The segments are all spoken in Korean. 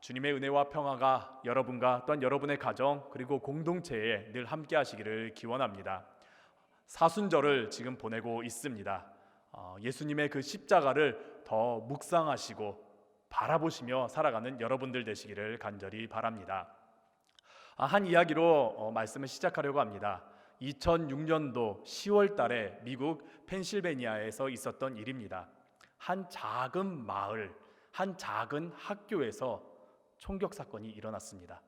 주님의 은혜와 평화가 여러분과 또한 여러분의 가정 그리고 공동체에 늘 함께 하시기를 기원합니다. 사순절을 지금 보내고 있습니다. 예수님의 그 십자가를 더 묵상하시고 바라보시며 살아가는 여러분들 되시기를 간절히 바랍니다. 한 이야기로 말씀을 시작하려고 합니다. 2006년도 10월 달에 미국 펜실베니아에서 있었던 일입니다. 한 작은 마을, 한 작은 학교에서 총격 사건이 일어났습니다.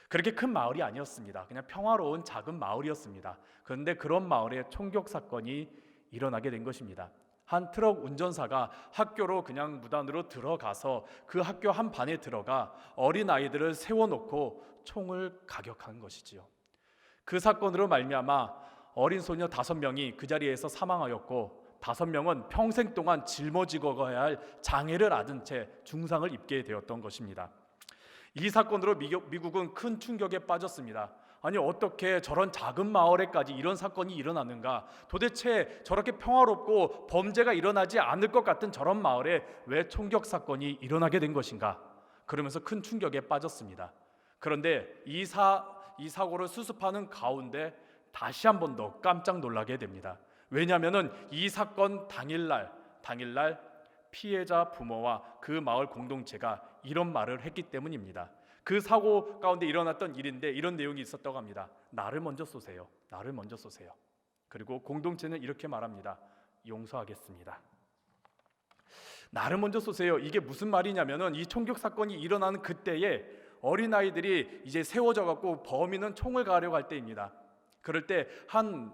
그렇게 큰 마을이 아니었습니다. 그냥 평화로운 작은 마을이었습니다. 그런데 그런 마을에 총격 사건이 일어나게 된 것입니다. 한 트럭 운전사가 학교로 그냥 무단으로 들어가서 그 학교 한 반에 들어가 어린 아이들을 세워놓고 총을 가격한 것이지요. 그 사건으로 말미암아 어린 소녀 5명이 그 자리에서 사망하였고 5명은 평생 동안 짊어지고 가야 할 장애를 앓은 채 중상을 입게 되었던 것입니다. 이 사건으로 미국은 큰 충격에 빠졌습니다. 아니, 어떻게 저런 작은 마을에까지 이런 사건이 일어났는가? 도대체 저렇게 평화롭고 범죄가 일어나지 않을 것 같은 저런 마을에 왜 총격 사건이 일어나게 된 것인가? 그러면서 큰 충격에 빠졌습니다. 그런데 이 사고를 수습하는 가운데 다시 한 번 더 깜짝 놀라게 됩니다. 왜냐하면 이 사건 당일날 피해자 부모와 그 마을 공동체가 이런 말을 했기 때문입니다. 그 사고 가운데 일어났던 일인데 이런 내용이 있었다고 합니다. 나를 먼저 쏘세요. 나를 먼저 쏘세요. 그리고 공동체는 이렇게 말합니다. 용서하겠습니다. 나를 먼저 쏘세요. 이게 무슨 말이냐면은 이 총격 사건이 일어나는 그때에 어린아이들이 이제 세워져 갖고 범인은 총을 가려고 할 때입니다. 그럴 때 한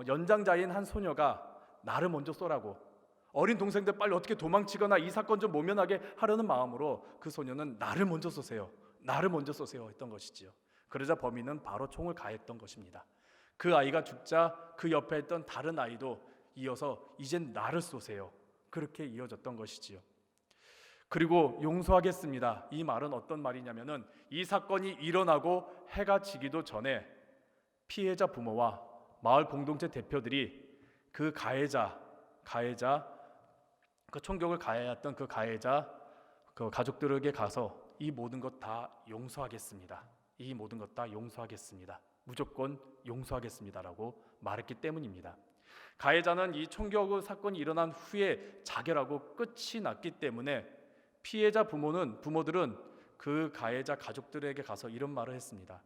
연장자인 한 소녀가 나를 먼저 쏘라고, 어린 동생들 빨리 어떻게 도망치거나 이 사건 좀 모면하게 하려는 마음으로 그 소녀는 나를 먼저 쏘세요, 나를 먼저 쏘세요 했던 것이지요. 그러자 범인은 바로 총을 가했던 것입니다. 그 아이가 죽자 그 옆에 있던 다른 아이도 이어서 이젠 나를 쏘세요, 그렇게 이어졌던 것이지요. 그리고 용서하겠습니다, 이 말은 어떤 말이냐면은 이 사건이 일어나고 해가 지기도 전에 피해자 부모와 마을 공동체 대표들이 그 가해자 그 총격을 가해했던 그 가해자 그 가족들에게 가서 이 모든 것 다 용서하겠습니다, 이 모든 것 다 용서하겠습니다, 무조건 용서하겠습니다라고 말했기 때문입니다. 가해자는 이 총격 사건이 일어난 후에 자결하고 끝이 났기 때문에 피해자 부모들은 그 가해자 가족들에게 가서 이런 말을 했습니다.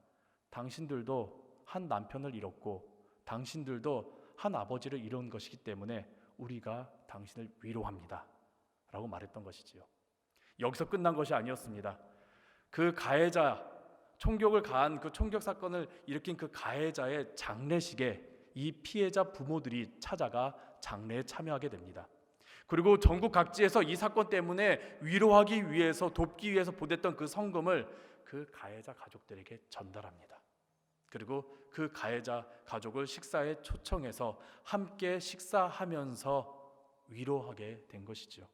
당신들도 한 남편을 잃었고 당신들도 한 아버지를 잃은 것이기 때문에 우리가 당신을 위로합니다 라고 말했던 것이지요. 여기서 끝난 것이 아니었습니다. 그 가해자, 총격을 가한 그 총격 사건을 일으킨 그 가해자의 장례식에 이 피해자 부모들이 찾아가 장례에 참여하게 됩니다. 그리고 전국 각지에서 이 사건 때문에 위로하기 위해서, 돕기 위해서 보냈던 그 성금을 그 가해자 가족들에게 전달합니다. 그리고 그 가해자 가족을 식사에 초청해서 함께 식사하면서 위로하게 된 것이죠.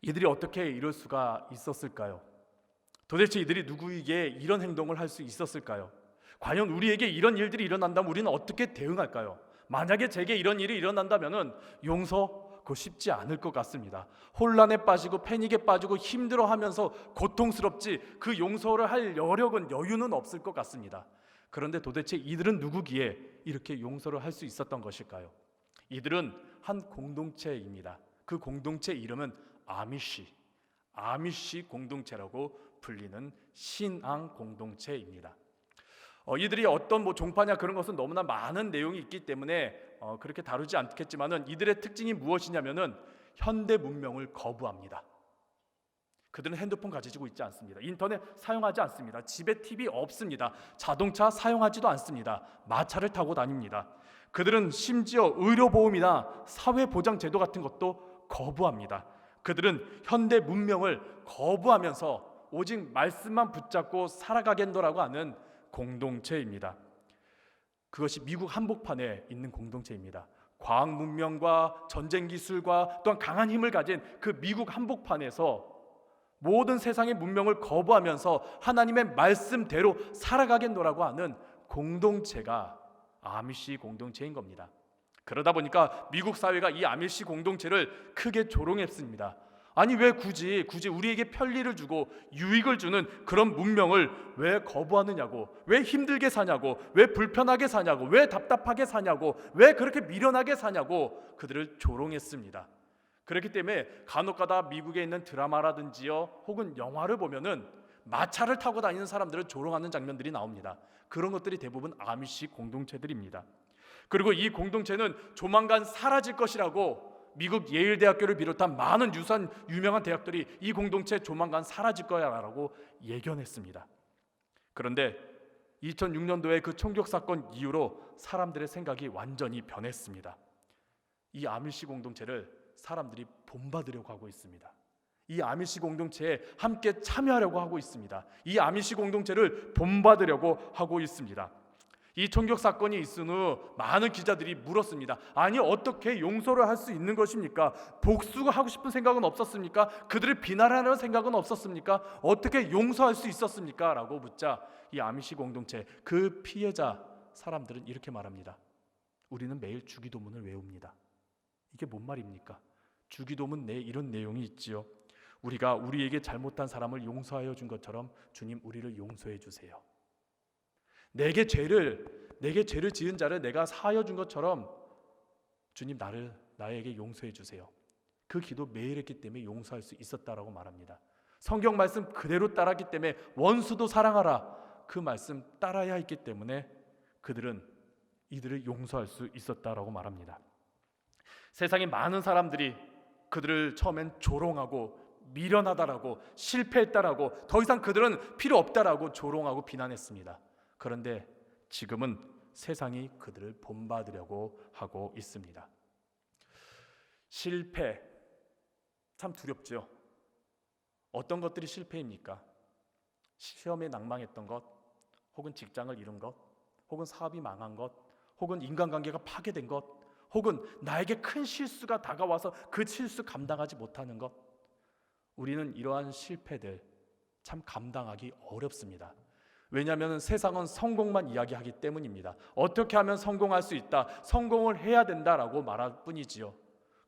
이들이 어떻게 이럴 수가 있었을까요? 도대체 이들이 누구에게 이런 행동을 할 수 있었을까요? 과연 우리에게 이런 일들이 일어난다면 우리는 어떻게 대응할까요? 만약에 제게 이런 일이 일어난다면 그거 쉽지 않을 것 같습니다. 혼란에 빠지고 패닉에 빠지고 힘들어하면서 고통스럽지 그 용서를 할 여유는 없을 것 같습니다. 그런데 도대체 이들은 누구기에 이렇게 용서를 할 수 있었던 것일까요? 이들은 한 공동체입니다. 그 공동체 이름은 아미시 공동체라고 불리는 신앙 공동체입니다. 이들이 어떤 종파냐 그런 것은 너무나 많은 내용이 있기 때문에 그렇게 다루지 않겠지만은 이들의 특징이 무엇이냐면은 현대 문명을 거부합니다. 그들은 핸드폰 가지고 있지 않습니다. 인터넷 사용하지 않습니다. 집에 TV 없습니다. 자동차 사용하지도 않습니다. 마차를 타고 다닙니다. 그들은 심지어 의료보험이나 사회보장제도 같은 것도 거부합니다. 그들은 현대 문명을 거부하면서 오직 말씀만 붙잡고 살아가겠노라고 하는 공동체입니다. 그것이 미국 한복판에 있는 공동체입니다. 과학 문명과 전쟁 기술과 또한 강한 힘을 가진 그 미국 한복판에서 모든 세상의 문명을 거부하면서 하나님의 말씀대로 살아가겠노라고 하는 공동체가 아미시 공동체인 겁니다. 그러다 보니까 미국 사회가 이 아미시 공동체를 크게 조롱했습니다. 아니 왜 굳이 우리에게 편리를 주고 유익을 주는 그런 문명을 왜 거부하느냐고, 왜 힘들게 사냐고, 왜 불편하게 사냐고, 왜 답답하게 사냐고, 왜 그렇게 미련하게 사냐고 그들을 조롱했습니다. 그렇기 때문에 간혹가다 미국에 있는 드라마라든지요 혹은 영화를 보면은 마차를 타고 다니는 사람들을 조롱하는 장면들이 나옵니다. 그런 것들이 대부분 아미시 공동체들입니다. 그리고 이 공동체는 조만간 사라질 것이라고 미국 예일 대학교를 비롯한 많은 유명한 대학들이 이 공동체 조만간 사라질 거야라고 예견했습니다. 그런데 2006년도에 그 총격 사건 이후로 사람들의 생각이 완전히 변했습니다. 이 아미시 공동체를 사람들이 본받으려고 하고 있습니다. 이 아미시 공동체에 함께 참여하려고 하고 있습니다. 이 아미시 공동체를 본받으려고 하고 있습니다. 이 총격 사건이 있은 후 많은 기자들이 물었습니다. 아니 어떻게 용서를 할 수 있는 것입니까? 복수하고 싶은 생각은 없었습니까? 그들을 비난하는 생각은 없었습니까? 어떻게 용서할 수 있었습니까? 라고 묻자 이 아미시 공동체 그 피해자 사람들은 이렇게 말합니다. 우리는 매일 주기도문을 외웁니다. 이게 뭔 말입니까? 주기도문 내에 이런 내용이 있지요. 우리가 우리에게 잘못한 사람을 용서하여 준 것처럼 주님 우리를 용서해 주세요. 내게 죄를 지은 자를 내가 사하여 준 것처럼 주님 나에게 용서해 주세요. 그 기도 매일 했기 때문에 용서할 수 있었다라고 말합니다. 성경 말씀 그대로 따랐기 때문에 원수도 사랑하라 그 말씀 따라야 했기 때문에 그들은 이들을 용서할 수 있었다라고 말합니다. 세상에 많은 사람들이 그들을 처음엔 조롱하고 미련하다라고 실패했다라고 더 이상 그들은 필요 없다라고 조롱하고 비난했습니다. 그런데 지금은 세상이 그들을 본받으려고 하고 있습니다. 실패 참 두렵죠. 어떤 것들이 실패입니까? 시험에 낭망했던 것, 혹은 직장을 잃은 것, 혹은 사업이 망한 것, 혹은 인간관계가 파괴된 것, 혹은 나에게 큰 실수가 다가와서 그 실수 감당하지 못하는 것. 우리는 이러한 실패들 참 감당하기 어렵습니다. 왜냐하면 세상은 성공만 이야기하기 때문입니다. 어떻게 하면 성공할 수 있다, 성공을 해야 된다라고 말할 뿐이지요.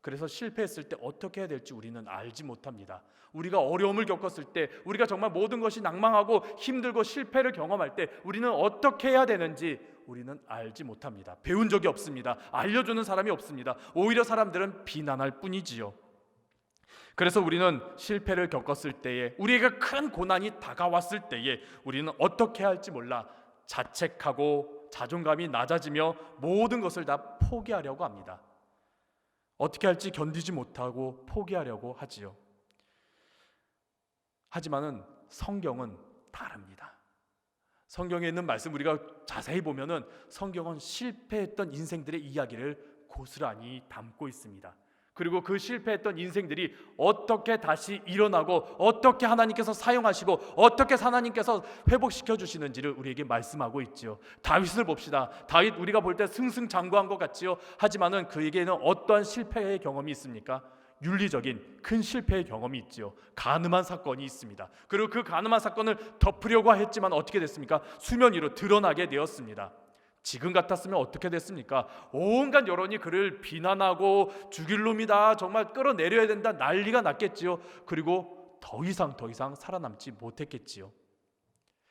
그래서 실패했을 때 어떻게 해야 될지 우리는 알지 못합니다. 우리가 어려움을 겪었을 때, 우리가 정말 모든 것이 낭망하고 힘들고 실패를 경험할 때 우리는 어떻게 해야 되는지 우리는 알지 못합니다. 배운 적이 없습니다. 알려주는 사람이 없습니다. 오히려 사람들은 비난할 뿐이지요. 그래서 우리는 실패를 겪었을 때에, 우리에게 큰 고난이 다가왔을 때에 우리는 어떻게 할지 몰라 자책하고 자존감이 낮아지며 모든 것을 다 포기하려고 합니다. 어떻게 할지 견디지 못하고 포기하려고 하지요. 하지만은 성경은 다릅니다. 성경에 있는 말씀 우리가 자세히 보면은 성경은 실패했던 인생들의 이야기를 고스란히 담고 있습니다. 그리고 그 실패했던 인생들이 어떻게 다시 일어나고 어떻게 하나님께서 사용하시고 어떻게 하나님께서 회복시켜 주시는지를 우리에게 말씀하고 있지요. 다윗을 봅시다. 다윗 우리가 볼 때 승승장구한 것 같지요. 하지만은 그에게는 어떠한 실패의 경험이 있습니까? 윤리적인 큰 실패의 경험이 있지요. 간음한 사건이 있습니다. 그리고 그 간음한 사건을 덮으려고 했지만 어떻게 됐습니까? 수면 위로 드러나게 되었습니다. 지금 같았으면 어떻게 됐습니까? 온갖 여론이 그를 비난하고 죽일 놈이다, 정말 끌어내려야 된다, 난리가 났겠지요. 그리고 더 이상 살아남지 못했겠지요.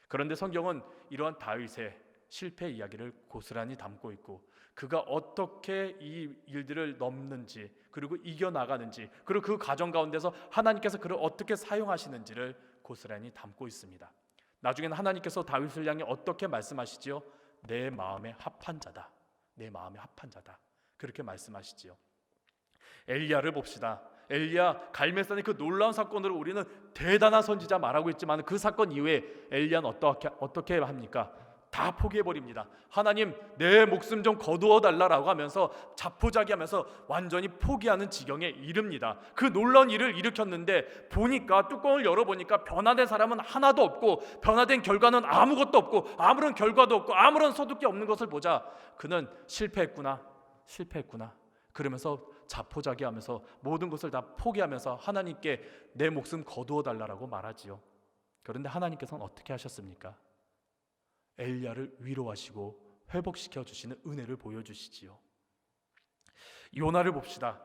그런데 성경은 이러한 다윗의 실패 이야기를 고스란히 담고 있고, 그가 어떻게 이 일들을 넘는지, 그리고 이겨나가는지, 그리고 그 과정 가운데서 하나님께서 그를 어떻게 사용하시는지를 고스란히 담고 있습니다. 나중에는 하나님께서 다윗을 향해 어떻게 말씀하시지요? 내 마음에 합한 자다, 내 마음에 합한 자다, 그렇게 말씀하시지요. 엘리야를 봅시다. 엘리야 갈멜산의 그 놀라운 사건으로 우리는 대단한 선지자 말하고 있지만, 그 사건 이후에 엘리야는 어떻게 합니까? 다 포기해버립니다. 하나님 내 목숨 좀 거두어 달라라고 하면서 자포자기하면서 완전히 포기하는 지경에 이릅니다. 그 놀라운 일을 일으켰는데 보니까, 뚜껑을 열어보니까 변화된 사람은 하나도 없고, 변화된 결과는 아무것도 없고, 아무런 결과도 없고, 아무런 소득이 없는 것을 보자 그는 실패했구나 그러면서 자포자기하면서 모든 것을 다 포기하면서 하나님께 내 목숨 거두어 달라라고 말하지요. 그런데 하나님께서는 어떻게 하셨습니까? 엘리야를 위로하시고 회복시켜 주시는 은혜를 보여주시지요. 요나를 봅시다.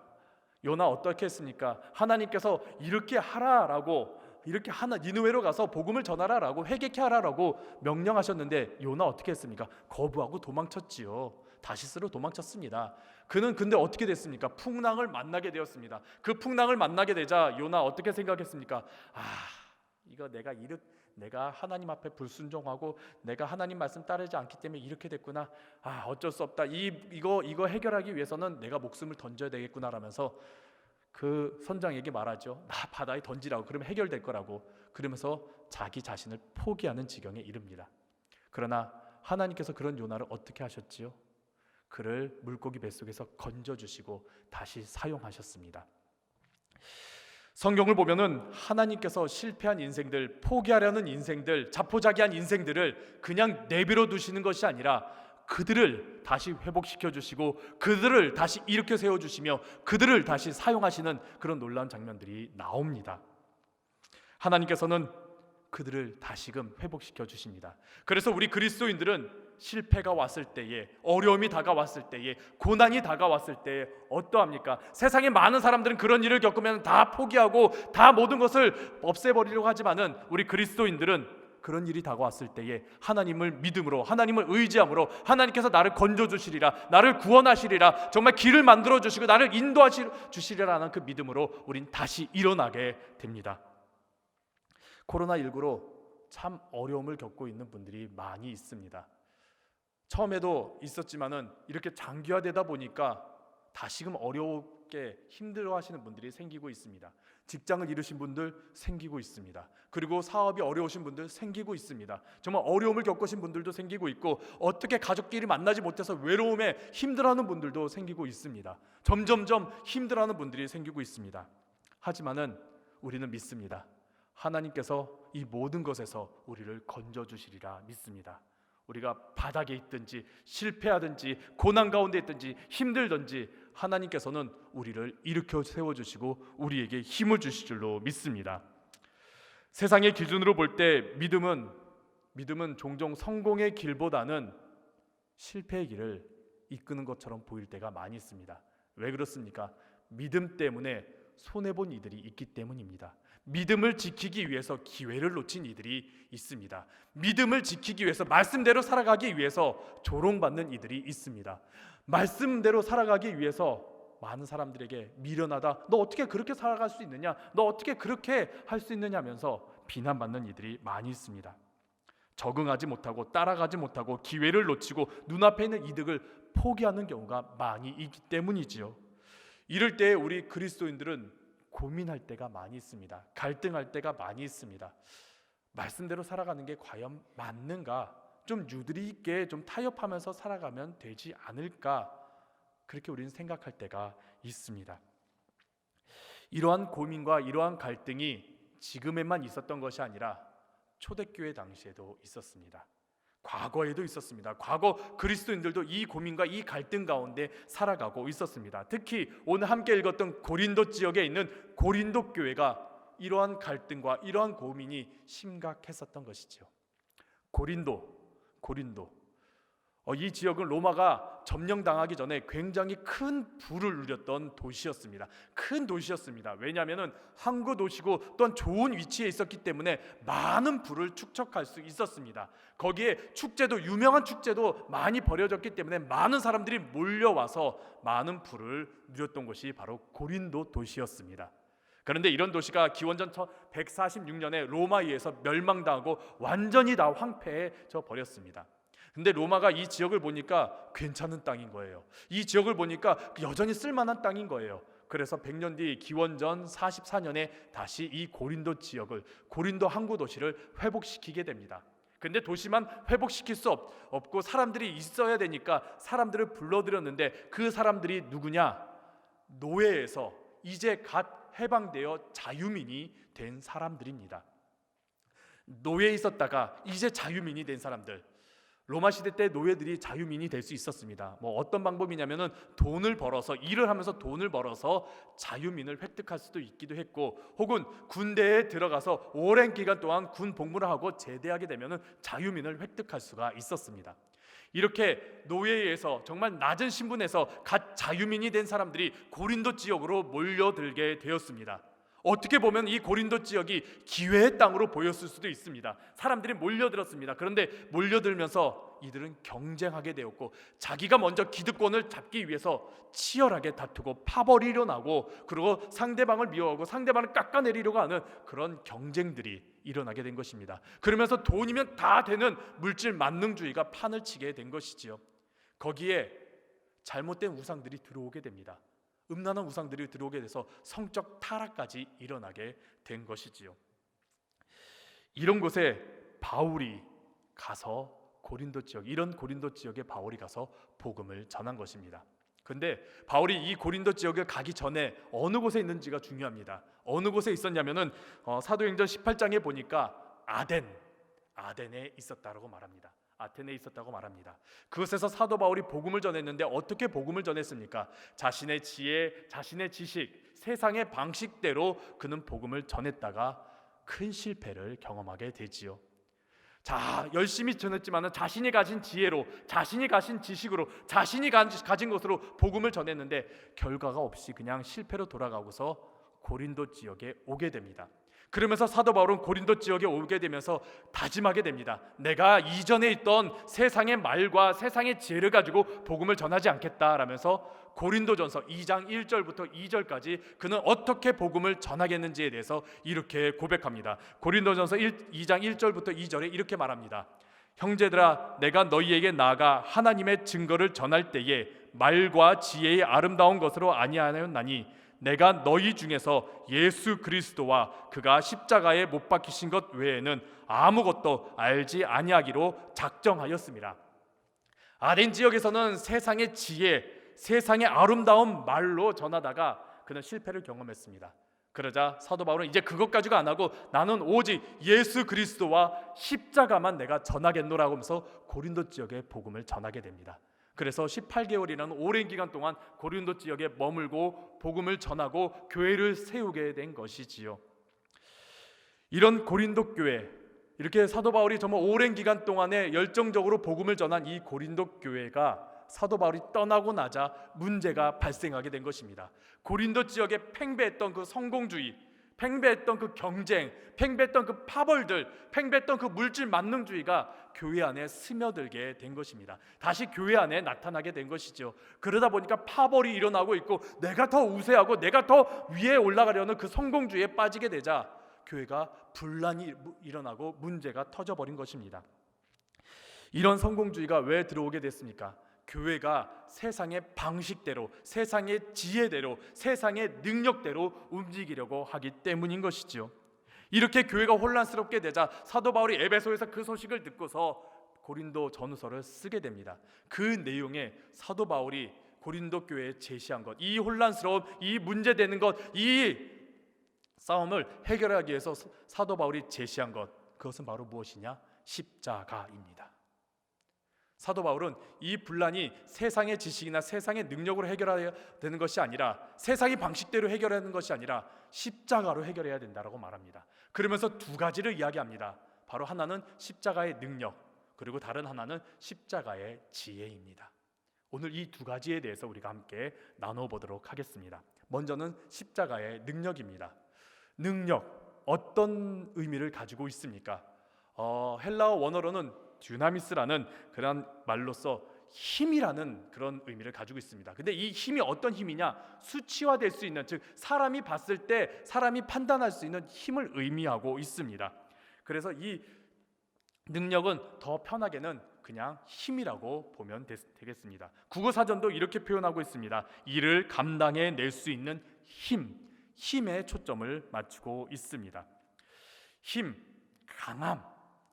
요나 어떻게 했습니까? 하나님께서 이렇게 하라라고, 이렇게 하나 니느웨로 가서 복음을 전하라라고, 회개케 하라라고 명령하셨는데 요나 어떻게 했습니까? 거부하고 도망쳤지요. 다시스로 도망쳤습니다. 그는 근데 어떻게 됐습니까? 풍랑을 만나게 되었습니다. 그 풍랑을 만나게 되자 요나 어떻게 생각했습니까? 이거 내가 하나님 앞에 불순종하고 내가 하나님 말씀 따르지 않기 때문에 이렇게 됐구나. 어쩔 수 없다. 이거 해결하기 위해서는 내가 목숨을 던져야 되겠구나 라면서 그 선장에게 말하죠. 나 바다에 던지라고, 그러면 해결될 거라고. 그러면서 자기 자신을 포기하는 지경에 이릅니다. 그러나 하나님께서 그런 요나를 어떻게 하셨지요? 그를 물고기 뱃속에서 건져주시고 다시 사용하셨습니다. 성경을 보면은 하나님께서 실패한 인생들, 포기하려는 인생들, 자포자기한 인생들을 그냥 내버려 두시는 것이 아니라 그들을 다시 회복시켜 주시고 그들을 다시 일으켜 세워 주시며 그들을 다시 사용하시는 그런 놀라운 장면들이 나옵니다. 하나님께서는 그들을 다시금 회복시켜 주십니다. 그래서 우리 그리스도인들은 실패가 왔을 때에, 어려움이 다가왔을 때에, 고난이 다가왔을 때에 어떠합니까? 세상에 많은 사람들은 그런 일을 겪으면 다 포기하고 다 모든 것을 없애버리려고 하지만은 우리 그리스도인들은 그런 일이 다가왔을 때에 하나님을 믿음으로, 하나님을 의지함으로 하나님께서 나를 건져주시리라, 나를 구원하시리라, 정말 길을 만들어주시고 나를 인도하시리라는 그 믿음으로 우린 다시 일어나게 됩니다. 코로나19로 참 어려움을 겪고 있는 분들이 많이 있습니다. 처음에도 있었지만은 이렇게 장기화되다 보니까 다시금 어렵게 힘들어하시는 분들이 생기고 있습니다. 직장을 잃으신 분들 생기고 있습니다. 그리고 사업이 어려우신 분들 생기고 있습니다. 정말 어려움을 겪으신 분들도 생기고 있고 어떻게 가족끼리 만나지 못해서 외로움에 힘들어하는 분들도 생기고 있습니다. 점점점 힘들어하는 분들이 생기고 있습니다. 하지만은 우리는 믿습니다. 하나님께서 이 모든 것에서 우리를 건져주시리라 믿습니다. 우리가 바닥에 있든지 실패하든지 고난 가운데 있든지 힘들든지 하나님께서는 우리를 일으켜 세워주시고 우리에게 힘을 주실 줄로 믿습니다. 세상의 기준으로 볼 때 믿음은 종종 성공의 길보다는 실패의 길을 이끄는 것처럼 보일 때가 많이 있습니다. 왜 그렇습니까? 믿음 때문에 손해본 이들이 있기 때문입니다. 믿음을 지키기 위해서 기회를 놓친 이들이 있습니다. 믿음을 지키기 위해서 말씀대로 살아가기 위해서 조롱받는 이들이 있습니다. 말씀대로 살아가기 위해서 많은 사람들에게 미련하다, 너 어떻게 그렇게 살아갈 수 있느냐, 너 어떻게 그렇게 할 수 있느냐 하면서 비난받는 이들이 많이 있습니다. 적응하지 못하고 따라가지 못하고 기회를 놓치고 눈앞에 있는 이득을 포기하는 경우가 많이 있기 때문이지요. 이럴 때 우리 그리스도인들은 고민할 때가 많이 있습니다. 갈등할 때가 많이 있습니다. 말씀대로 살아가는 게 과연 맞는가? 좀 유두리 있게 좀 타협하면서 살아가면 되지 않을까? 그렇게 우리는 생각할 때가 있습니다. 이러한 고민과 이러한 갈등이 지금에만 있었던 것이 아니라 초대교회 당시에도 있었습니다. 과거에도 있었습니다. 과거 그리스도인들도 이 고민과 이 갈등 가운데 살아가고 있었습니다. 특히 오늘 함께 읽었던 고린도 지역에 있는 고린도 교회가 이러한 갈등과 이러한 고민이 심각했었던 것이죠. 고린도 이 지역은 로마가 점령당하기 전에 굉장히 큰 부를 누렸던 도시였습니다. 큰 도시였습니다. 왜냐하면 항구 도시고 또한 좋은 위치에 있었기 때문에 많은 부를 축적할 수 있었습니다. 거기에 유명한 축제도 많이 벌어졌기 때문에 많은 사람들이 몰려와서 많은 부를 누렸던 곳이 바로 고린도 도시였습니다. 그런데 이런 도시가 기원전 146년에 로마에 의해서 멸망당하고 완전히 다 황폐해져 버렸습니다. 근데 로마가 이 지역을 보니까 괜찮은 땅인 거예요. 이 지역을 보니까 여전히 쓸만한 땅인 거예요. 그래서 100년 뒤 기원전 44년에 다시 이 고린도 지역을, 고린도 항구 도시를 회복시키게 됩니다. 근데 도시만 회복시킬 수 없고 사람들이 있어야 되니까 사람들을 불러들였는데 그 사람들이 누구냐? 노예에서 이제 갓 해방되어 자유민이 된 사람들입니다. 노예에 있었다가 이제 자유민이 된 사람들. 로마 시대 때 노예들이 자유민이 될 수 있었습니다. 어떤 방법이냐면은 돈을 벌어서, 일을 하면서 돈을 벌어서 자유민을 획득할 수도 있기도 했고, 혹은 군대에 들어가서 오랜 기간 동안 군 복무를 하고 제대하게 되면은 자유민을 획득할 수가 있었습니다. 이렇게 노예에서 정말 낮은 신분에서 갓 자유민이 된 사람들이 고린도 지역으로 몰려들게 되었습니다. 어떻게 보면 이 고린도 지역이 기회의 땅으로 보였을 수도 있습니다. 사람들이 몰려들었습니다. 그런데 몰려들면서 이들은 경쟁하게 되었고, 자기가 먼저 기득권을 잡기 위해서 치열하게 다투고 파벌이 일어나고, 그리고 상대방을 미워하고 상대방을 깎아내리려고 하는 그런 경쟁들이 일어나게 된 것입니다. 그러면서 돈이면 다 되는 물질 만능주의가 판을 치게 된 것이지요. 거기에 잘못된 우상들이 들어오게 됩니다. 음란한 우상들이 들어오게 돼서 성적 타락까지 일어나게 된 것이지요. 이런 곳에 바울이 가서 고린도 지역, 이런 고린도 지역에 바울이 가서 복음을 전한 것입니다. 근데 바울이 이 고린도 지역에 가기 전에 어느 곳에 있는지가 중요합니다. 어느 곳에 있었냐면은 사도행전 18장에 보니까 아덴에 있었다라고 말합니다. 아테네에 있었다고 말합니다. 그곳에서 사도 바울이 복음을 전했는데 어떻게 복음을 전했습니까? 자신의 지혜, 자신의 지식, 세상의 방식대로 그는 복음을 전했다가 큰 실패를 경험하게 되지요. 자, 열심히 전했지만 자신이 가진 지혜로, 자신이 가진 지식으로, 자신이 가진 것으로 복음을 전했는데 결과가 없이 그냥 실패로 돌아가고서 고린도 지역에 오게 됩니다. 그러면서 사도 바울은 고린도 지역에 오게 되면서 다짐하게 됩니다. 내가 이전에 있던 세상의 말과 세상의 지혜를 가지고 복음을 전하지 않겠다라면서 고린도전서 2장 1절부터 2절까지 그는 어떻게 복음을 전하겠는지에 대해서 이렇게 고백합니다. 고린도전서 2장 1절부터 2절에 이렇게 말합니다. 형제들아, 내가 너희에게 나아가 하나님의 증거를 전할 때에 말과 지혜의 아름다운 것으로 아니하였나니 내가 너희 중에서 예수 그리스도와 그가 십자가에 못 박히신 것 외에는 아무것도 알지 아니하기로 작정하였습니다. 아덴 지역에서는 세상의 지혜, 세상의 아름다운 말로 전하다가 그는 실패를 경험했습니다. 그러자 사도 바울은 이제 그것 가지고 안 하고 나는 오직 예수 그리스도와 십자가만 내가 전하겠노라고 하면서 고린도 지역에 복음을 전하게 됩니다. 그래서 18개월이라는 오랜 기간 동안 고린도 지역에 머물고 복음을 전하고 교회를 세우게 된 것이지요. 이런 고린도 교회, 이렇게 사도 바울이 정말 오랜 기간 동안에 열정적으로 복음을 전한 이 고린도 교회가 사도 바울이 떠나고 나자 문제가 발생하게 된 것입니다. 고린도 지역에 팽배했던 그 성공주의, 팽배했던 그 경쟁, 팽배했던 그 파벌들, 팽배했던 그 물질 만능주의가 교회 안에 스며들게 된 것입니다. 다시 교회 안에 나타나게 된 것이죠. 그러다 보니까 파벌이 일어나고 있고 내가 더 우세하고 내가 더 위에 올라가려는 그 성공주의에 빠지게 되자 교회가 분란이 일어나고 문제가 터져버린 것입니다. 이런 성공주의가 왜 들어오게 됐습니까? 교회가 세상의 방식대로, 세상의 지혜대로, 세상의 능력대로 움직이려고 하기 때문인 것이지요. 이렇게 교회가 혼란스럽게 되자 사도 바울이 에베소에서 그 소식을 듣고서 고린도 전후서를 쓰게 됩니다. 그 내용에 사도 바울이 고린도 교회에 제시한 것, 이 혼란스러운, 이 문제되는 것, 이 싸움을 해결하기 위해서 사도 바울이 제시한 것, 그것은 바로 무엇이냐? 십자가입니다. 사도 바울은 이 분란이 세상의 지식이나 세상의 능력으로 해결해야 되는 것이 아니라, 세상의 방식대로 해결하는 것이 아니라 십자가로 해결해야 된다고 말합니다. 그러면서 두 가지를 이야기합니다. 바로 하나는 십자가의 능력, 그리고 다른 하나는 십자가의 지혜입니다. 오늘 이 두 가지에 대해서 우리가 함께 나눠보도록 하겠습니다. 먼저는 십자가의 능력입니다. 능력, 어떤 의미를 가지고 있습니까? 헬라어 원어로는 듀나미스라는 그런 말로서 힘이라는 그런 의미를 가지고 있습니다. 근데 이 힘이 어떤 힘이냐? 수치화될 수 있는, 즉 사람이 봤을 때 사람이 판단할 수 있는 힘을 의미하고 있습니다. 그래서 이 능력은 더 편하게는 그냥 힘이라고 보면 되겠습니다. 국어사전도 이렇게 표현하고 있습니다. 이를 감당해 낼 수 있는 힘, 힘에 초점을 맞추고 있습니다. 힘, 강함,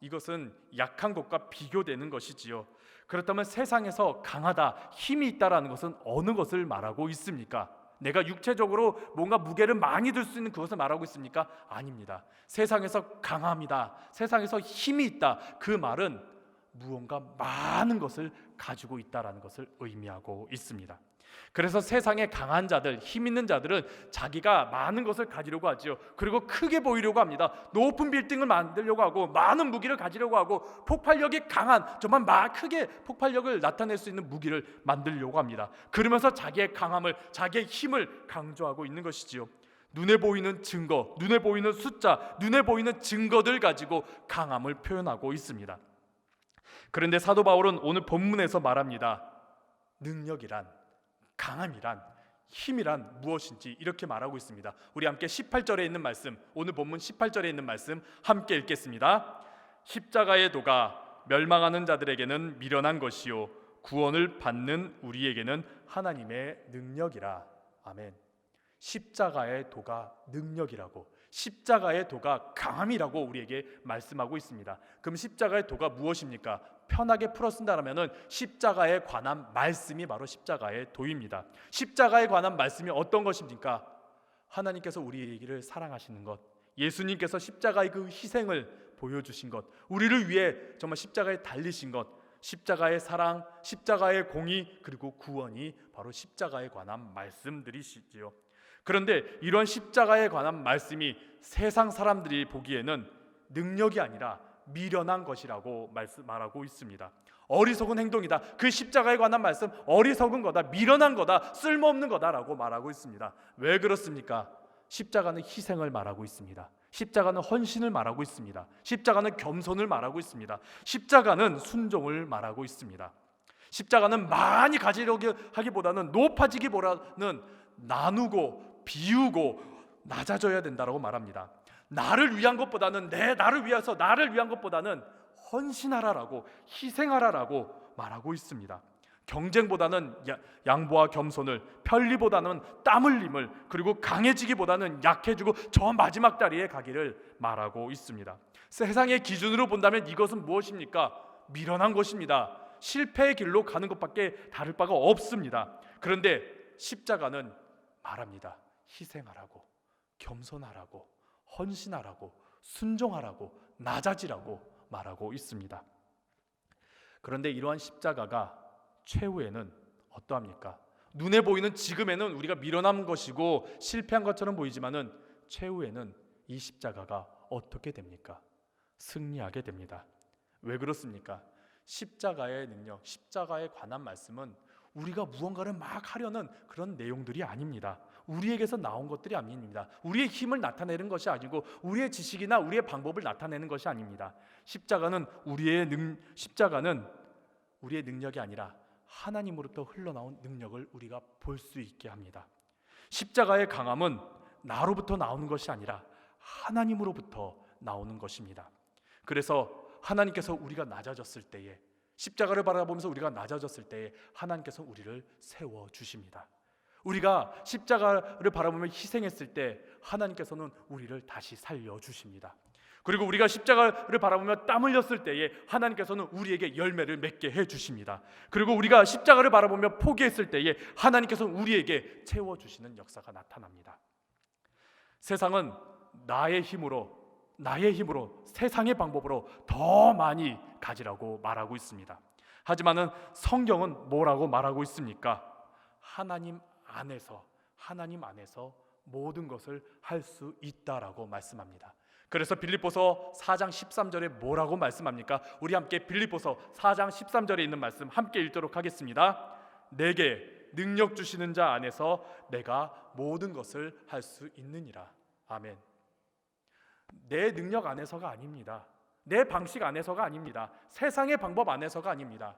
이것은 약한 것과 비교되는 것이지요. 그렇다면 세상에서 강하다, 힘이 있다라는 것은 어느 것을 말하고 있습니까? 내가 육체적으로 뭔가 무게를 많이 들 수 있는 그것을 말하고 있습니까? 아닙니다. 세상에서 강함이다, 세상에서 힘이 있다, 그 말은 무언가 많은 것을 가지고 있다라는 것을 의미하고 있습니다. 그래서 세상의 강한 자들, 힘 있는 자들은 자기가 많은 것을 가지려고 하지요. 그리고 크게 보이려고 합니다. 높은 빌딩을 만들려고 하고 많은 무기를 가지려고 하고 폭발력이 강한, 정말 크게 폭발력을 나타낼 수 있는 무기를 만들려고 합니다. 그러면서 자기의 강함을, 자기의 힘을 강조하고 있는 것이지요. 눈에 보이는 증거, 눈에 보이는 숫자, 눈에 보이는 증거들 가지고 강함을 표현하고 있습니다. 그런데 사도 바울은 오늘 본문에서 말합니다. 능력이란, 강함이란, 힘이란 무엇인지 이렇게 말하고 있습니다. 우리 함께 18절에 있는 말씀, 오늘 본문 18절에 있는 말씀 함께 읽겠습니다. 십자가의 도가 멸망하는 자들에게는 미련한 것이요 구원을 받는 우리에게는 하나님의 능력이라. 아멘. 십자가의 도가 능력이라고, 십자가의 도가 강함이라고 우리에게 말씀하고 있습니다. 그럼 십자가의 도가 무엇입니까? 편하게 풀어 쓴다면 십자가에 관한 말씀이 바로 십자가의 도입니다. 십자가에 관한 말씀이 어떤 것입니까? 하나님께서 우리를 사랑하시는 것, 예수님께서 십자가의 그 희생을 보여주신 것, 우리를 위해 정말 십자가에 달리신 것, 십자가의 사랑, 십자가의 공의, 그리고 구원이 바로 십자가에 관한 말씀들이시지요. 그런데 이런 십자가에 관한 말씀이 세상 사람들이 보기에는 능력이 아니라 미련한 것이라고 말하고 있습니다. 어리석은 행동이다. 그 십자가에 관한 말씀, 어리석은 거다, 미련한 거다, 쓸모없는 거다라고 말하고 있습니다. 왜 그렇습니까? 십자가는 희생을 말하고 있습니다. 십자가는 헌신을 말하고 있습니다. 십자가는 겸손을 말하고 있습니다. 십자가는 순종을 말하고 있습니다. 십자가는 많이 가지려고 하기보다는, 높아지기보다는 나누고 비우고 낮아져야 된다고 말합니다. 나를 위한 것보다는, 나를 위한 것보다는 헌신하라라고, 희생하라라고 말하고 있습니다. 경쟁보다는 양보와 겸손을, 편리보다는 땀 흘림을, 그리고 강해지기보다는 약해지고 저 마지막 다리에 가기를 말하고 있습니다. 세상의 기준으로 본다면 이것은 무엇입니까? 미련한 것입니다. 실패의 길로 가는 것밖에 다를 바가 없습니다. 그런데 십자가는 말합니다. 희생하라고, 겸손하라고, 헌신하라고, 순종하라고, 낮아지라고 말하고 있습니다. 그런데 이러한 십자가가 최후에는 어떠합니까? 눈에 보이는 지금에는 우리가 미련한 것이고 실패한 것처럼 보이지만은 최후에는 이 십자가가 어떻게 됩니까? 승리하게 됩니다. 왜 그렇습니까? 십자가의 능력, 십자가에 관한 말씀은 우리가 무언가를 막 하려는 그런 내용들이 아닙니다. 우리에게서 나온 것들이 아닙니다. 우리의 힘을 나타내는 것이 아니고 우리의 지식이나 우리의 방법을 나타내는 것이 아닙니다. 십자가는 우리의 능력이 아니라 하나님으로부터 흘러나온 능력을 우리가 볼 수 있게 합니다. 십자가의 강함은 나로부터 나오는 것이 아니라 하나님으로부터 나오는 것입니다. 그래서 하나님께서 우리가 낮아졌을 때에, 십자가를 바라보면서 우리가 낮아졌을 때에 하나님께서 우리를 세워주십니다. 우리가 십자가를 바라보며 희생했을 때 하나님께서는 우리를 다시 살려주십니다. 그리고 우리가 십자가를 바라보며 땀 흘렸을 때에 하나님께서는 우리에게 열매를 맺게 해주십니다. 그리고 우리가 십자가를 바라보며 포기했을 때에 하나님께서는 우리에게 채워주시는 역사가 나타납니다. 세상은 나의 힘으로, 세상의 방법으로 더 많이 가지라고 말하고 있습니다. 하지만은 성경은 뭐라고 말하고 있습니까? 하나님 안에서 모든 것을 할 수 있다라고 말씀합니다. 그래서 빌립보서 4장 13절에 뭐라고 말씀합니까? 우리 함께 빌립보서 4장 13절에 있는 말씀 함께 읽도록 하겠습니다. 내게 능력 주시는 자 안에서 내가 모든 것을 할 수 있느니라. 아멘. 내 능력 안에서가 아닙니다. 내 방식 안에서가 아닙니다. 세상의 방법 안에서가 아닙니다.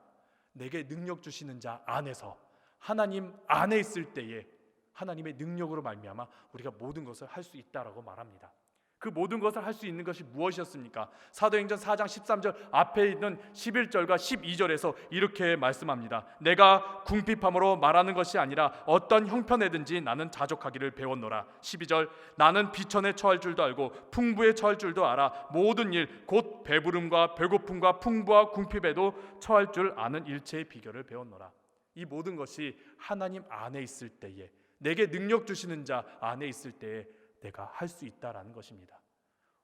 내게 능력 주시는 자 안에서, 하나님 안에 있을 때에 하나님의 능력으로 말미암아 우리가 모든 것을 할 수 있다라고 말합니다. 그 모든 것을 할 수 있는 것이 무엇이었습니까? 사도행전 4장 13절 앞에 있는 11절과 12절에서 이렇게 말씀합니다. 내가 궁핍함으로 말하는 것이 아니라 어떤 형편에든지 나는 자족하기를 배웠노라. 12절 나는 비천에 처할 줄도 알고 풍부에 처할 줄도 알아. 모든 일 곧 배부름과 배고픔과 풍부와 궁핍에도 처할 줄 아는 일체의 비결을 배웠노라. 이 모든 것이 하나님 안에 있을 때에, 내게 능력 주시는 자 안에 있을 때에 내가 할 수 있다라는 것입니다.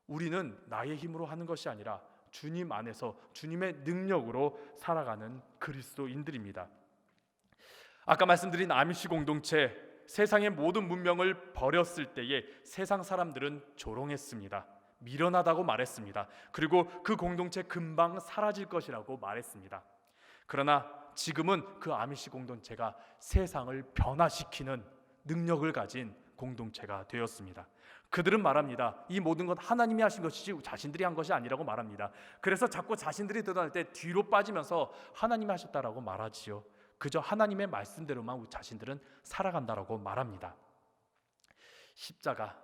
우리는 나의 힘으로 하는 것이 아니라 주님 안에서 주님의 능력으로 살아가는 그리스도인들입니다. 아까 말씀드린 아미시 공동체, 세상의 모든 문명을 버렸을 때에 세상 사람들은 조롱했습니다. 미련하다고 말했습니다. 그리고 그 공동체 금방 사라질 것이라고 말했습니다. 그러나 지금은 그 아미시 공동체가 세상을 변화시키는 능력을 가진 공동체가 되었습니다. 그들은 말합니다. 이 모든 것 하나님이 하신 것이지 자신들이 한 것이 아니라고 말합니다. 그래서 자꾸 자신들이 드러날 때 뒤로 빠지면서 하나님이 하셨다라고 말하지요. 그저 하나님의 말씀대로만 자신들은 살아간다라고 말합니다. 십자가,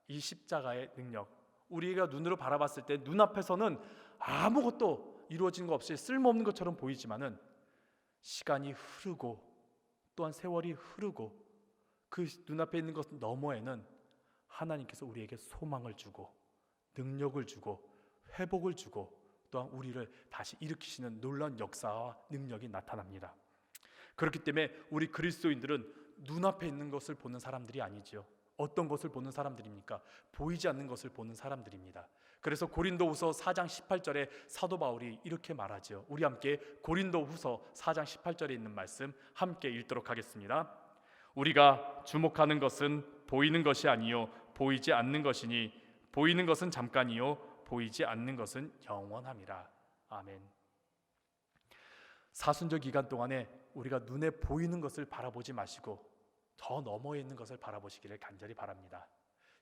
이 십자가의 능력, 우리가 눈으로 바라봤을 때 눈앞에서는 아무것도 이루어진 것 없이 쓸모없는 것처럼 보이지만은 시간이 흐르고 또한 세월이 흐르고 그 눈앞에 있는 것 너머에는 하나님께서 우리에게 소망을 주고 능력을 주고 회복을 주고 또한 우리를 다시 일으키시는 놀라운 역사와 능력이 나타납니다. 그렇기 때문에 우리 그리스도인들은 눈앞에 있는 것을 보는 사람들이 아니지요. 어떤 것을 보는 사람들입니까? 보이지 않는 것을 보는 사람들입니다. 그래서 고린도후서 4장 18절에 사도 바울이 이렇게 말하죠. 우리 함께 고린도후서 4장 18절에 있는 말씀 함께 읽도록 하겠습니다. 우리가 주목하는 것은 보이는 것이 아니요 보이지 않는 것이니 보이는 것은 잠깐이요 보이지 않는 것은 영원함이라. 아멘. 사순절 기간 동안에 우리가 눈에 보이는 것을 바라보지 마시고 더 너머에 있는 것을 바라보시기를 간절히 바랍니다.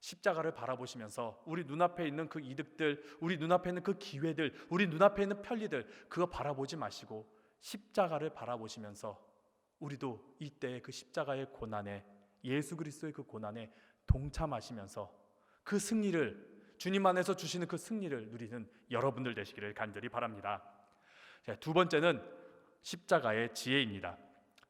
십자가를 바라보시면서 우리 눈앞에 있는 그 이득들, 우리 눈앞에 있는 그 기회들, 우리 눈앞에 있는 편리들, 그거 바라보지 마시고 십자가를 바라보시면서 우리도 이때의 그 십자가의 고난에, 예수 그리스도의 그 고난에 동참하시면서 그 승리를, 주님 안에서 주시는 그 승리를 누리는 여러분들 되시기를 간절히 바랍니다. 두 번째는 십자가의 지혜입니다.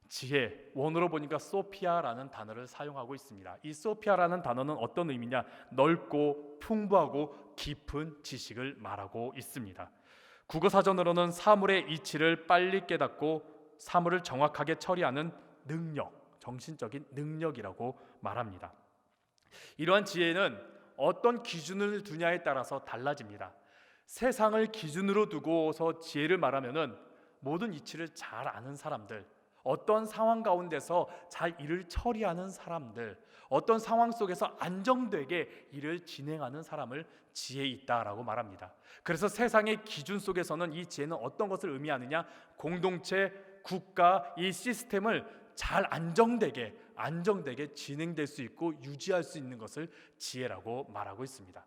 지혜, 원어로 보니까 소피아라는 단어를 사용하고 있습니다. 이 소피아라는 단어는 어떤 의미냐? 넓고 풍부하고 깊은 지식을 말하고 있습니다. 국어사전으로는 사물의 이치를 빨리 깨닫고 사물을 정확하게 처리하는 능력, 정신적인 능력이라고 말합니다. 이러한 지혜는 어떤 기준을 두냐에 따라서 달라집니다. 세상을 기준으로 두고서 지혜를 말하면은 모든 이치를 잘 아는 사람들, 어떤 상황 가운데서 잘 일을 처리하는 사람들, 어떤 상황 속에서 안정되게 일을 진행하는 사람을 지혜 있다라고 말합니다. 그래서 세상의 기준 속에서는 이 지혜는 어떤 것을 의미하느냐? 공동체, 국가, 이 시스템을 잘 안정되게 진행될 수 있고 유지할 수 있는 것을 지혜라고 말하고 있습니다.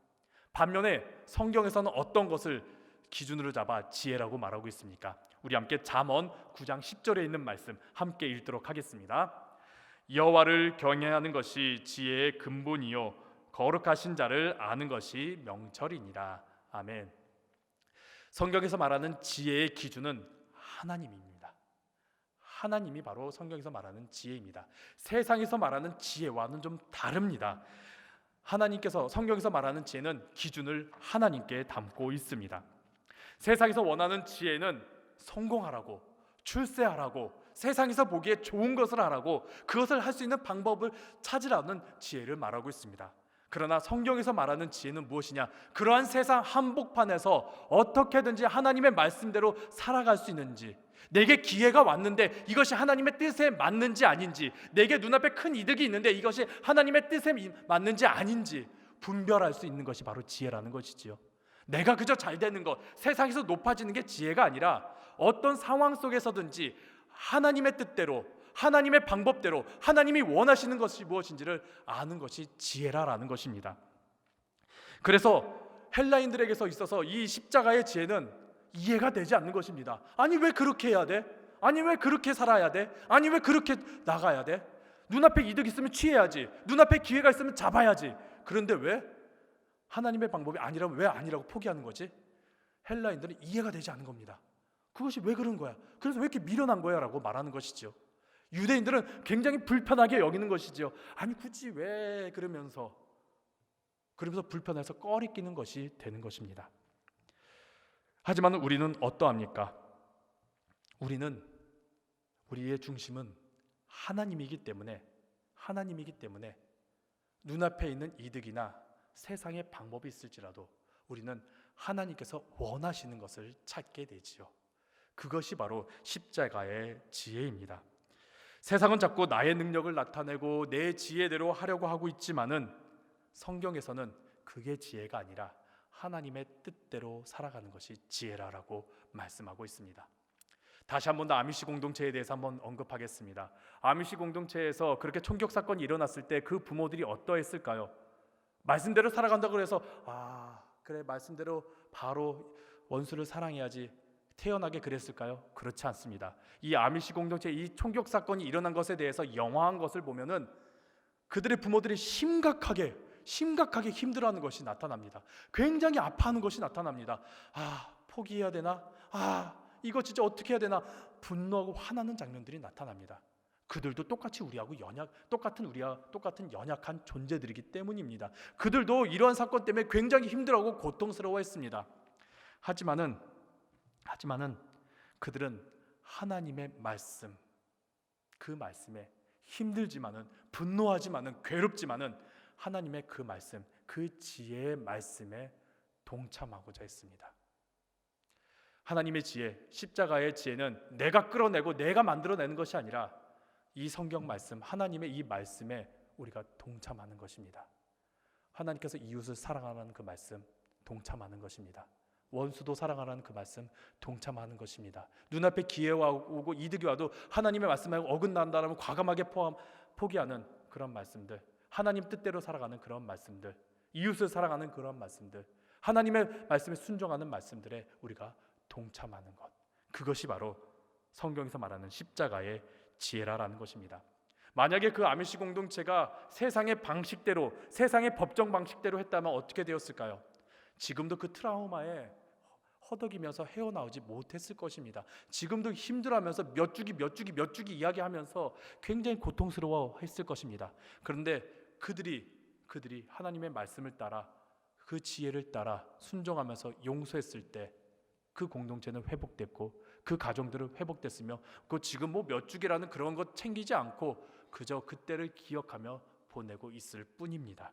반면에 성경에서는 어떤 것을 기준으로 잡아 지혜라고 말하고 있습니까? 우리 함께 잠언 9장 10절에 있는 말씀 함께 읽도록 하겠습니다. 여호와를 경외하는 것이 지혜의 근본이요 거룩하신 자를 아는 것이 명철이니라. 아멘. 성경에서 말하는 지혜의 기준은 하나님입니다. 하나님이 바로 성경에서 말하는 지혜입니다. 세상에서 말하는 지혜와는 좀 다릅니다. 하나님께서 성경에서 말하는 지혜는 기준을 하나님께 담고 있습니다. 세상에서 원하는 지혜는 성공하라고, 출세하라고, 세상에서 보기에 좋은 것을 하라고, 그것을 할 수 있는 방법을 찾으라는 지혜를 말하고 있습니다. 그러나 성경에서 말하는 지혜는 무엇이냐? 그러한 세상 한복판에서 어떻게든지 하나님의 말씀대로 살아갈 수 있는지, 내게 기회가 왔는데 이것이 하나님의 뜻에 맞는지 아닌지, 내게 눈앞에 큰 이득이 있는데 이것이 하나님의 뜻에 맞는지 아닌지 분별할 수 있는 것이 바로 지혜라는 것이지요. 내가 그저 잘 되는 것, 세상에서 높아지는 게 지혜가 아니라 어떤 상황 속에서든지 하나님의 뜻대로, 하나님의 방법대로 하나님이 원하시는 것이 무엇인지를 아는 것이 지혜라라는 것입니다. 그래서 헬라인들에게서 있어서 이 십자가의 지혜는 이해가 되지 않는 것입니다. 아니 왜 그렇게 해야 돼? 아니 왜 그렇게 살아야 돼? 아니 왜 그렇게 나가야 돼? 눈앞에 이득 있으면 취해야지, 눈앞에 기회가 있으면 잡아야지. 그런데 왜 하나님의 방법이 아니라면 왜 아니라고 포기하는 거지? 헬라인들은 이해가 되지 않는 겁니다. 그것이 왜 그런 거야? 그래서 왜 이렇게 미련한 거야? 라고 말하는 것이죠. 유대인들은 굉장히 불편하게 여기는 것이죠. 아니 굳이 왜 그러면서 불편해서 꺼리끼는 것이 되는 것입니다. 하지만 우리는 어떠합니까? 우리의 중심은 하나님이기 때문에 눈앞에 있는 이득이나 세상의 방법이 있을지라도 우리는 하나님께서 원하시는 것을 찾게 되지요. 그것이 바로 십자가의 지혜입니다. 세상은 자꾸 나의 능력을 나타내고 내 지혜대로 하려고 하고 있지만은 성경에서는 그게 지혜가 아니라 하나님의 뜻대로 살아가는 것이 지혜라고 말씀하고 있습니다. 다시 한번 더 아미시 공동체에 대해서 한번 언급하겠습니다. 아미시 공동체에서 그렇게 총격 사건이 일어났을 때 그 부모들이 어떠했을까요? 말씀대로 살아간다고 해서 그래 말씀대로 바로 원수를 사랑해야지 태연하게 그랬을까요? 그렇지 않습니다. 이 아미시 공동체 이 총격 사건이 일어난 것에 대해서 영화한 것을 보면은 그들의 부모들이 심각하게 힘들어하는 것이 나타납니다. 굉장히 아파하는 것이 나타납니다. 포기해야 되나? 이거 진짜 어떻게 해야 되나? 분노하고 화나는 장면들이 나타납니다. 그들도 똑같이 우리와 똑같은 연약한 존재들이기 때문입니다. 그들도 이러한 사건 때문에 굉장히 힘들어하고 고통스러워했습니다. 하지만은 그들은 하나님의 말씀, 그 말씀에 힘들지만은 분노하지만은 괴롭지만은 하나님의 그 말씀, 그 지혜의 말씀에 동참하고자 했습니다. 하나님의 지혜, 십자가의 지혜는 내가 끌어내고 내가 만들어내는 것이 아니라 이 성경 말씀, 하나님의 이 말씀에 우리가 동참하는 것입니다. 하나님께서 이웃을 사랑하라는 그 말씀 동참하는 것입니다. 원수도 사랑하라는 그 말씀 동참하는 것입니다. 눈앞에 기회가 오고 이득이 와도 하나님의 말씀에 어긋난다면 과감하게 포기하는 그런 말씀들, 하나님 뜻대로 살아가는 그런 말씀들, 이웃을 사랑하는 그런 말씀들, 하나님의 말씀에 순종하는 말씀들에 우리가 동참하는 것, 그것이 바로 성경에서 말하는 십자가의 지혜라는 것입니다. 만약에 그 아미시 공동체가 세상의 방식대로, 세상의 법정 방식대로 했다면 어떻게 되었을까요? 지금도 그 트라우마에 허덕이면서 헤어나오지 못했을 것입니다. 지금도 힘들어하면서 몇 주기 이야기하면서 굉장히 고통스러워했을 것입니다. 그런데 그들이 하나님의 말씀을 따라 그 지혜를 따라 순종하면서 용서했을 때 그 공동체는 회복됐고 그 가정들은 회복됐으며 그 지금 몇 주기라는 그런 것 챙기지 않고 그저 그때를 기억하며 보내고 있을 뿐입니다.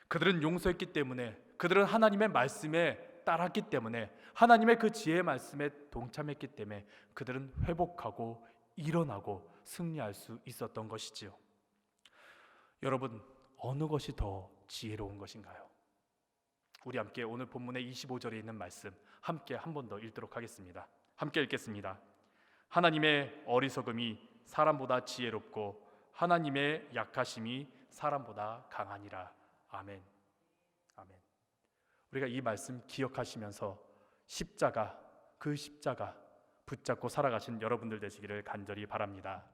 그들은 용서했기 때문에, 그들은 하나님의 말씀에 따랐기 때문에, 하나님의 그 지혜의 말씀에 동참했기 때문에 그들은 회복하고 일어나고 승리할 수 있었던 것이지요. 여러분, 어느 것이 더 지혜로운 것인가요? 우리 함께 오늘 본문의 25절에 있는 말씀 함께 한 번 더 읽도록 하겠습니다. 함께 읽겠습니다. 하나님의 어리석음이 사람보다 지혜롭고 하나님의 약하심이 사람보다 강하니라. 아멘. 아멘. 우리가 이 말씀 기억하시면서 그 십자가 붙잡고 살아가신 여러분들 되시기를 간절히 바랍니다.